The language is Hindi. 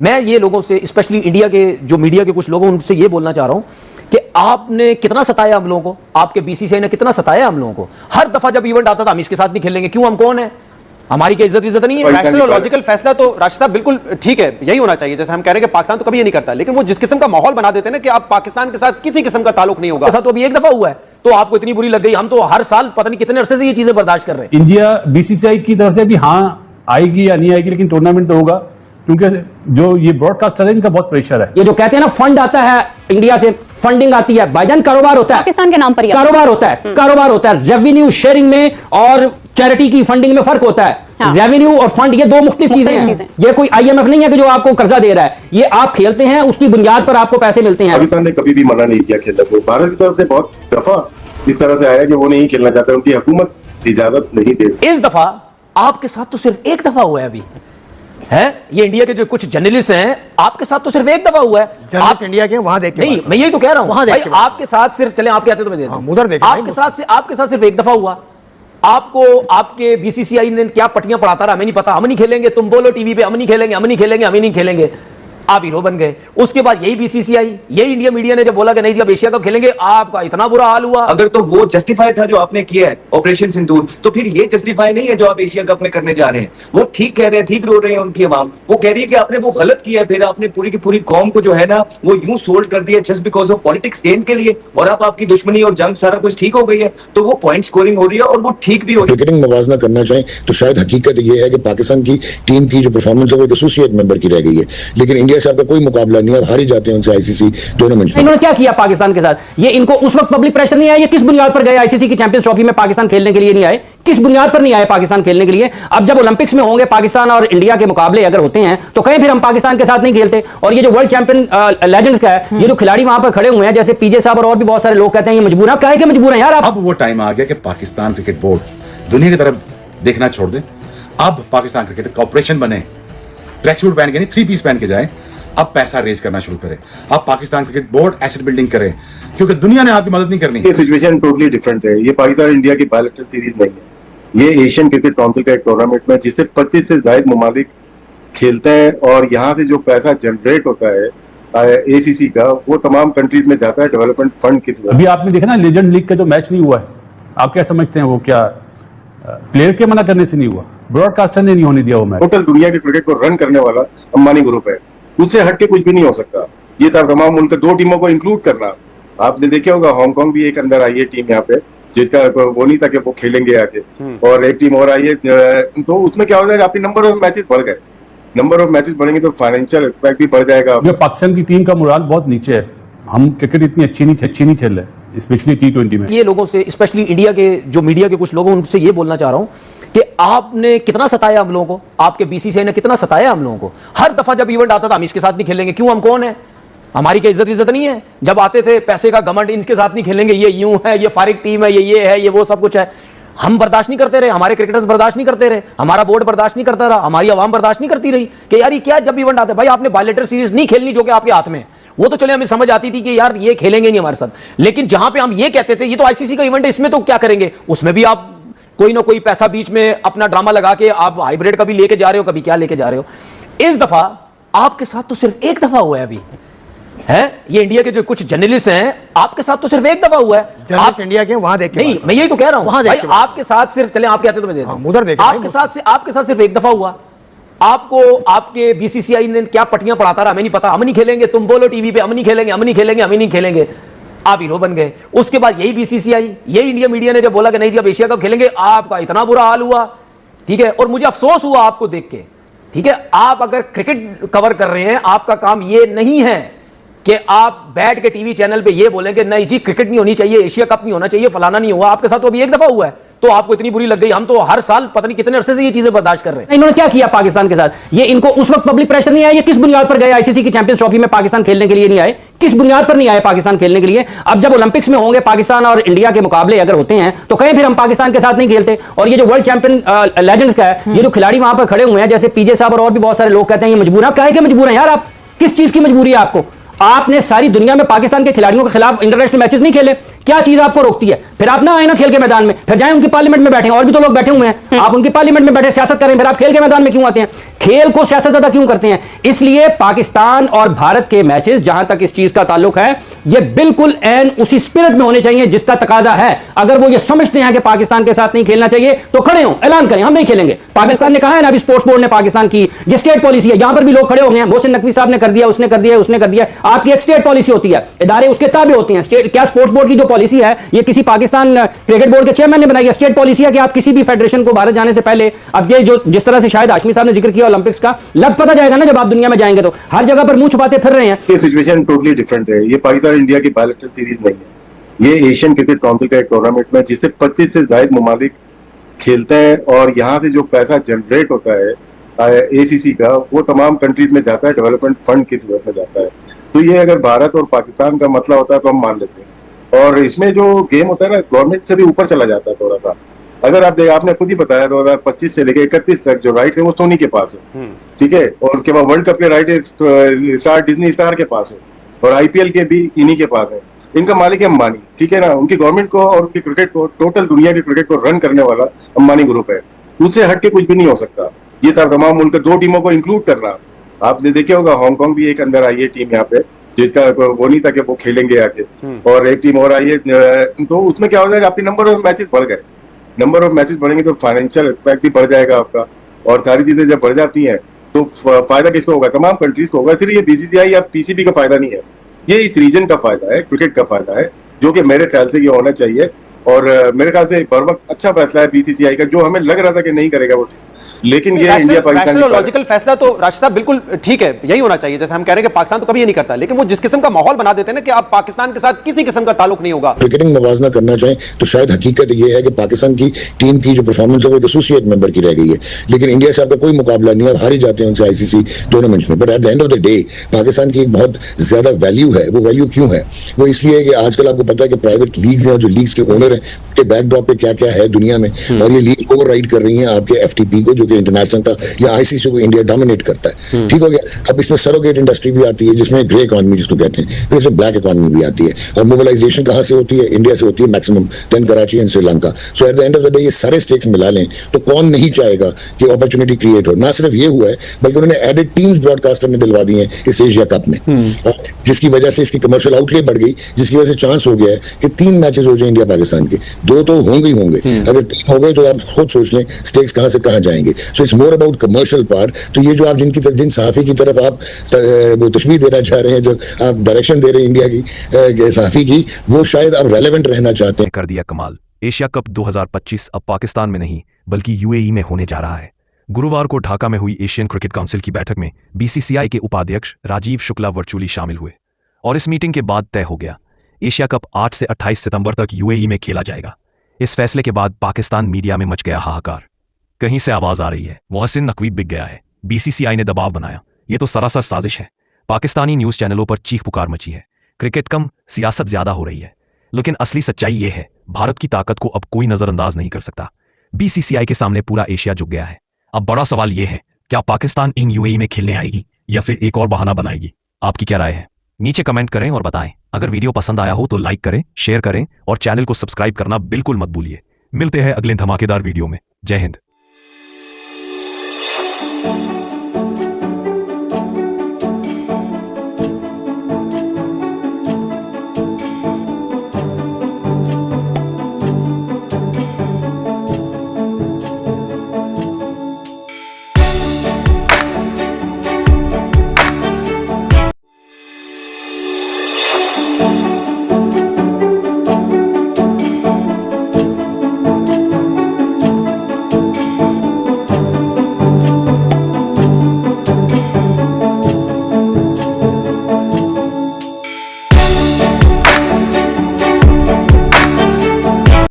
मैं ये लोगों से, स्पेशली इंडिया के जो मीडिया के कुछ लोगों उनसे ये बोलना चाह रहा हूं कि आपने कितना सताया हम लोगों को, आपके बीसीसीआई ने कितना सताया हम लोगों को। हर दफा जब इवेंट आता था हम इसके साथ नहीं खेलेंगे, क्यों, हम कौन है, हमारी क्या इज्जत नहीं है। रैशनल और लॉजिकल फैसला तो राशिद साहब बिल्कुल ठीक है, यही होना चाहिए। जैसे हम कह रहे हैं कि पाकिस्तान तो कभी ये नहीं करता, लेकिन वो जिस किस्म का माहौल बना देते हैं ना कि आप पाकिस्तान के साथ किसी किस्म का ताल्लुक नहीं होगा। ऐसा तो अभी एक दफा हुआ है तो आपको इतनी बुरी लग गई। हम तो हर साल पता नहीं कितने अरसे से ये चीजें बर्दाश्त कर रहे हैं। इंडिया बीसीसीआई की तरफ से भी हाँ आएगी या नहीं आएगी, लेकिन टूर्नामेंट तो होगा, क्योंकि जो ये ब्रॉडकास्टर है इनका बहुत प्रेशर है। ये जो कहते हैं ना फंड आता है इंडिया से, फंडिंग आती है, भाईजान कारोबार होता है, पाकिस्तान के नाम पर कारोबार होता है, कारोबार होता है। रेवेन्यू शेयरिंग में और चैरिटी की फंडिंग में फर्क होता है। हाँ। रेवेन्यू और फंड ये दो मुख्तलिफ चीजें हैं। ये कोई आईएमएफ नहीं है कि जो आपको कर्जा दे रहा है, ये आप खेलते हैं उसकी बुनियाद पर आपको पैसे मिलते हैं। पाकिस्तान ने कभी भी मना नहीं किया खेलने को। भारत की तरफ से बहुत दफा इस तरह से आया कि वो नहीं खेलना चाहते, उनकी हुकूमत इजाजत नहीं देती। इस दफा आपके साथ तो सिर्फ एक दफा हुआ है अभी है। ये इंडिया के जो कुछ जर्नलिस्ट हैं, आपके साथ तो सिर्फ एक दफा हुआ है। आप इंडिया के वहां देख नहीं, मैं यही तो कह रहा हूं, वहां भाई आपके साथ सिर्फ, चले आप कहते तो मैं दे दूं, उधर देखें, आपके साथ सिर्फ एक दफा हुआ। आपको आपके बीसीसीआई ने क्या पट्टियां पढ़ाता रहा हमें नहीं पता। हम नहीं खेलेंगे, तुम बोलो टीवी पे हम नहीं खेलेंगे, हम नहीं खेलेंगे, हम नहीं खेलेंगे, आप हीरो बन गए। उसके बाद यही बीसीसीआई, यही इंडिया मीडिया ने जब बोला कि नहीं जब एशिया कप खेलेंगे, आपका इतना बुरा हाल हुआ। अगर तो वो जस्टिफाई था जो आपने किया है ऑपरेशन सिंदूर, तो फिर ये जस्टिफाई नहीं है जो आप एशिया कप में करने जा रहे हैं। वो ठीक कह रहे हैं, ठीक रो रहे हैं उनकी आवाम, वो कह रही है कि आपने वो गलत किया है, फिर आपने पूरी की पूरी कौम को जो है ना वो यूं सोल्ड कर दिया just because of politics gain के लिए, और अब आपकी दुश्मनी और जंग सारा कुछ ठीक हो गई है, तो वो पॉइंट स्कोरिंग हो रही है और वो ठीक भी हो रही है। क्रिकेटिंग मवाजना करना चाहें तो शायद हकीकत ये है कि पाकिस्तान की टीम की जो परफॉर्मेंस है वो एक एसोसिएट मेंबर की रह गई है, लेकिन इंडिया से आपका कोई मुकाबला नहीं है, हार ही जाते हैं उनसे आईसीसी टूर्नामेंट में। इन्होंने क्या किया पाकिस्तान के साथ? ये इनको उस वक्त पब्लिक प्रेशर नहीं आया, ये किस बुनियाद पर गए आईसीसी की चैंपियंस ट्रॉफी में पाकिस्तान खेलने के लिए नहीं आए? किस बुनियाद पर नहीं आए पाकिस्तान खेलने के लिए? अब जब ओलंपिक्स में होंगे पाकिस्तान और इंडिया के मुकाबले अगर होते हैं तो कहीं फिर हम पाकिस्तान के साथ नहीं खेलते। और ये जो वर्ल्ड चैंपियन लेजेंड्स का है, ये जो खिलाड़ी वहां पर खड़े हुए हैं जैसे पीजे साहब और भी बहुत सारे लोग कहते हैं ये मजबूर है। काहे के मजबूर हैं यार आप? अब वो टाइम आ गया कि पाकिस्तान क्रिकेट बोर्ड दुनिया की तरफ देखना छोड़ दे। अब पाकिस्तान क्रिकेट कॉर्पोरेशन बने, ट्रैक सूट पहन के नहीं 3 पीस पहन के जाए। अब पैसा रेज करना शुरू करे, अब Pakistan cricket board asset building करे, क्योंकि दुनिया ने आपकी मदद नहीं करनी। ये सिचुएशन टोटली डिफरेंट है। ये पाकिस्तान इंडिया की बायलैटरल सीरीज नहीं है, ये एशियन क्रिकेट काउंसिल का एक टूर्नामेंट में जिससे 25 से ज्यादा ममालिक खेलते हैं, और यहाँ से जो पैसा जनरेट होता है एसीसी का वो तमाम कंट्रीज में जाता है डेवलपमेंट फंड के थ्रू। अभी आपने देखा ना लेजेंड लीग का जो मैच नहीं हुआ है, आप क्या समझते हैं वो क्या प्लेयर के मना करने से नहीं हुआ? ब्रॉडकास्टर ने नहीं होने दिया वो मैच। टोटल दुनिया के क्रिकेट को रन करने वाला अंबानी ग्रुप है, उससे हटके कुछ भी नहीं हो सकता। ये तमाम उनके 2 टीमों को इंक्लूड करना, आपने देखे होगा हांगकांग भी एक अंदर आई है टीम यहाँ पे, जिसका वो नहीं था कि वो खेलेंगे आके, और एक टीम और आई है, तो उसमें क्या हो जाएगा, आपके नंबर ऑफ मैचेस बढ़ गए। नंबर ऑफ मैचेस बढ़ेंगे तो फाइनेंशियल इम्पैक्ट भी बढ़ जाएगा। पाकिस्तान की टीम का मोराल बहुत नीचे है, हम क्रिकेट इतनी अच्छी नहीं खेल रहे, स्पेशली T20 में। ये लोगों से, स्पेशली इंडिया के जो मीडिया के कुछ लोगों उनसे ये बोलना चाह रहा हूं कि आपने कितना सताया हम लोगों को, आपके बीसीसीआई ने कितना सताया हम लोगों को। हर दफा जब इवेंट आता था हम इसके साथ नहीं खेलेंगे, क्यों, हम कौन है, हमारी क्या इज्जत नहीं है। जब आते थे पैसे का घमंड, इनके साथ नहीं खेलेंगे, ये यूं है, ये फारिग टीम है, ये है, ये वो सब कुछ है। हम बर्दाश्त नहीं करते रहे, हमारे क्रिकेटर्स बर्दाश्त नहीं करते रहे, हमारा बोर्ड बर्दाश्त नहीं करता रहा, हमारी आवाम बर्दाश्त नहीं करती रही कि यार ये क्या, जब इवेंट आते भाई आपने बायलैटरल सीरीज नहीं खेलनी जो कि आपके हाथ में, वो तो चले हमें समझ आती थी कि यार ये खेलेंगे नहीं हमारे साथ। लेकिन जहां पे हम ये कहते थे ये तो आईसीसी का इवेंट है, इसमें तो क्या करेंगे, उसमें भी आप कोई ना कोई पैसा बीच में अपना ड्रामा लगा के आप हाइब्रिड कभी लेके जा रहे हो, कभी क्या लेके जा रहे हो। इस दफा आपके साथ तो सिर्फ एक दफा हुआ है अभी है। ये इंडिया के जो कुछ जर्नलिस्ट हैं, आपके साथ तो सिर्फ एक दफा हुआ है। आप इंडिया के वहां देख, नहीं, मैं यही तो कह रहा हूं, वहां भाई आपके साथ सिर्फ, चले आप कहते तो मैं दे दूं, उधर देखें, आपके साथ सिर्फ एक दफा हुआ। आपको आपके बीसीसीआई ने क्या पट्टियां पढ़ाता रहा हमें नहीं पता। हम नहीं खेलेंगे, तुम बोलो टीवी पे हम नहीं खेलेंगे, हम नहीं खेलेंगे, हम नहीं खेलेंगे, आप हीरो बन गए। उसके बाद यही बीसीसीआई, यही इंडिया मीडिया ने जब बोला कि नहीं जब एशिया कप खेलेंगे, आपका इतना बुरा हाल हुआ, ठीक है। और मुझे अफसोस हुआ आपको देख के, ठीक है। आप अगर क्रिकेट कवर कर रहे हैं, आपका काम ये नहीं है कि आप बैठ के टीवी चैनल पे ये बोलेंगे नहीं जी क्रिकेट नहीं होनी चाहिए, एशिया कप नहीं होना चाहिए, फलाना नहीं हुआ। आपके साथ तो अभी एक दफा हुआ है तो आपको इतनी बुरी लग गई। हम तो हर साल पता नहीं कितने अरसे से ये चीजें बर्दाश्त कर रहे हैं। इन्होंने क्या किया पाकिस्तान के साथ? ये इनको उस वक्त पब्लिक प्रेशर नहीं आया, ये किस बुनियाद पर गए आईसीसी की चैंपियंस ट्रॉफी में पाकिस्तान खेलने के लिए नहीं आए? किस बुनियाद पर नहीं आए पाकिस्तान खेलने के लिए? अब जब ओलंपिक्स में होंगे पाकिस्तान और इंडिया के मुकाबले अगर होते हैं तो कहीं फिर हम पाकिस्तान के साथ नहीं खेलते। और ये जो वर्ल्ड चैंपियन लेजेंड्स का है, ये जो खिलाड़ी वहां पर खड़े हुए हैं जैसे पीजे साहब और भी बहुत सारे लोग कहते हैं ये मजबूर है। काहे के मजबूर हैं यार आप? किस चीज की मजबूरी है आपको? आपने सारी दुनिया में पाकिस्तान के खिलाड़ियों के खिलाफ इंटरनेशनल मैचेस नहीं खेले, क्या चीज आपको रोकती है? फिर आप ना आए ना खेल के मैदान में, फिर जाए उनकी पार्लियामेंट में बैठे, और भी तो लोग बैठे हुए हैं, आप उनकी पार्लियामेंट में बैठे सियासत करें, फिर आप खेल के मैदान में क्यों आते हैं? खेल को सियासत ज्यादा क्यों करते हैं? इसलिए पाकिस्तान और भारत के मैचेस जहां तक इस चीज का ताल्लुक है, ये बिल्कुल एन उसी स्पिरिट में होने चाहिए जिसका तकाजा है। अगर वो ये समझते हैं कि पाकिस्तान के साथ नहीं खेलना चाहिए तो खड़े हो, ऐलान करें हम नहीं खेलेंगे। पाकिस्तान ने कहा है ना, अभी स्पोर्ट्स बोर्ड ने पाकिस्तान की ये स्टेट पॉलिसी है, यहां पर भी लोग खड़े हो गए हैं, मोहसिन नकवी साहब ने कर दिया, उसने कर दिया, उसने कर दिया। आपकी एक स्टेट पॉलिसी होती है, इदारे उसके ताबे होते हैं। स्टेट क्या स्पोर्ट्स बोर्ड की जो पॉलिसी है, ये किसी पाकिस्तान क्रिकेट बोर्ड के चेयरमैन ने बनाई है। स्टेट पॉलिसी है कि आप किसी भी फेडरेशन को भारत जाने से पहले, अब ये जो जिस तरह से शायद हाशमी साहब ने जिक्र किया ओलंपिक्स का, लग पता जाएगा ना जब आप दुनिया में जाएंगे तो हर जगह पर मुंह छुपाते फिर रहे हैं। ये सिचुएशन टोटली डिफरेंट है। ये पाकिस्तान इंडिया की बायलैटरल सीरीज नहीं है, ये एशियन क्रिकेट काउंसिल का एक टूर्नामेंट में जिससे 25 से ज्यादा ममालिक खेलते हैं, और यहाँ से जो पैसा जनरेट होता है एसीसी का, वो तमाम कंट्रीज में जाता है, डेवलपमेंट फंड की सूरत में जाता है। तो ये अगर भारत और पाकिस्तान का मसला होता है तो हम मान लेते हैं, और इसमें जो गेम होता है ना, गवर्नमेंट से भी ऊपर चला जाता है थोड़ा सा। अगर आप आपने खुद ही बताया 2025 से लेकर 31 तक जो राइट है वो सोनी के पास है, ठीक है, और उसके बाद वर्ल्ड कप के राइट स्टार डिज्नी स्टार के पास है, और आईपीएल के भी इन्हीं के पास है। इनका मालिक है अंबानी, ठीक है ना। उनकी गवर्नमेंट को और उनकी क्रिकेट को, टोटल दुनिया के क्रिकेट को रन करने वाला अंबानी ग्रुप है। उससे हट के कुछ भी नहीं हो सकता। ये था तमाम मुल्क 2 टीमों को इंक्लूड करना। आपने देखे होगा हांगकांग भी एक अंदर आई है टीम यहाँ पे, जिसका वो नहीं था कि वो खेलेंगे आके, और एक टीम और आई है। तो उसमें क्या हो जाएगा, आपके नंबर ऑफ मैचेस बढ़ गए, नंबर ऑफ मैचेस बढ़ेंगे तो फाइनेंशियल इम्पैक्ट भी बढ़ जाएगा आपका, और सारी चीजें जब बढ़ जाती हैं तो फायदा किसको होगा? तमाम कंट्रीज को होगा। सिर्फ ये बीसीसीआई या पीसीबी का फायदा नहीं है, ये इस रीजन का फायदा है, क्रिकेट का फायदा है, जो कि मेरे ख्याल से ये होना चाहिए। और मेरे ख्याल से बर वक्त अच्छा फैसला है बीसीसीआई का, जो हमें लग रहा था कि नहीं करेगा वो, लेकिन ये इंडिया पाकिस्तान लॉजिकल फैसला तो राशिद साहब बिल्कुल ठीक है, यही होना चाहिए। जैसे हम कह रहे हैं कि पाकिस्तान तो कभी ये नहीं करता, लेकिन वो जिस किस्म का माहौल बना देते हैं ना कि आप पाकिस्तान के साथ किसी किस्म का ताल्लुक नहीं होगा। क्रिकेटिंग मवाजना करना चाहें तो शायद हकीकत ये है कि पाकिस्तान की टीम की जो परफॉर्मेंस है वो एक एसोसिएट मेंबर की रह गई है, लेकिन इंडिया से आपका कोई मुकाबला नहीं है, आप हार ही जाते हैं उनसे आईसीसी टूर्नामेंट्स में। But at the end of the day Pakistan की एक बहुत ज्यादा वैल्यू है। वो वैल्यू क्यों है? वो इसलिए है कि आजकल आपको पता है कि प्राइवेट लीग्स हैं, और जो लीग्स के ओनर हैं के बैकड्रॉप पे क्या क्या है दुनिया में, और ये लीग ओवरराइड कर रही है आपके एफटीपी को, जो कि इंटरनेशनल था, या आईसीसी को इंडिया डोमिनेट करता है। ठीक हो गया। अब इसमें सरोगेट इंडस्ट्री भी आती है, जिसमें ग्रे इकोनॉमी जिसको कहते हैं, फिर इसमें ब्लैक इकोनॉमी भी आती है, और मोबिलाइजेशन कहां से होती है? इंडिया से होती है maximum, then Karachi and Sri Lanka. So at the end of the day ये सारे स्टेक्स मिला लें तो कौन नहीं चाहेगा कि अपॉर्चुनिटी क्रिएट हो। ना सिर्फ ये हुआ है, बल्कि उन्होंने एडेड टीम्स ब्रॉडकास्टर ने दिलवा दी हैं इस एशिया कप में, और जिसकी वजह से इसकी कमर्शियल आउटले बढ़ गई, जिसकी वजह से चांस हो गया है कि 3 मैचेस हो जाए इंडिया पाकिस्तान के, 2 तो होंगे ही होंगे। अगर 3 हो गए तो आप खुद सोच लें स्टेक्स कहां से कहां जाएंगे। So it's more about commercial part. तो ये जो आप जिन सहाफी की तरफ आप वो तशबीह देना चाह रहे हैं, जो आप डायरेक्शन दे रहे हैं इंडिया की सहाफी की, वो शायद आप रेलेवेंट रहना चाहते हैं। कर दिया कमाल। एशिया कप 2025 अब पाकिस्तान में नहीं बल्कि यूएई में होने जा रहा है। गुरुवार को ढाका में हुई एशियन क्रिकेट काउंसिल की बैठक में बीसीसीआई के उपाध्यक्ष राजीव शुक्ला वर्चुअली शामिल हुए, और इस मीटिंग के बाद तय हो गया एशिया कप 8 से 28 सितंबर तक यूएई में खेला जाएगा। इस फैसले के बाद पाकिस्तान मीडिया में मच गया हाहाकार। कहीं से आवाज आ रही है मोहसिन नकवी बिक गया है, बीसीसीआई ने दबाव बनाया, ये तो सरासर साजिश है। पाकिस्तानी न्यूज चैनलों पर चीख पुकार मची है, क्रिकेट कम सियासत ज्यादा हो रही है। लेकिन असली सच्चाई यह है, भारत की ताकत को अब कोई नजरअंदाज नहीं कर सकता। बीसीसीआई के सामने पूरा एशिया झुक गया है। अब बड़ा सवाल यह है, क्या पाकिस्तान इन यूएई में खेलने आएगी या फिर एक और बहाना बनाएगी? आपकी क्या राय है? नीचे कमेंट करें और बताएं। अगर वीडियो पसंद आया हो तो लाइक करें, शेयर करें और चैनल को सब्सक्राइब करना बिल्कुल मत भूलिए। मिलते हैं अगले धमाकेदार वीडियो में। जय हिंद।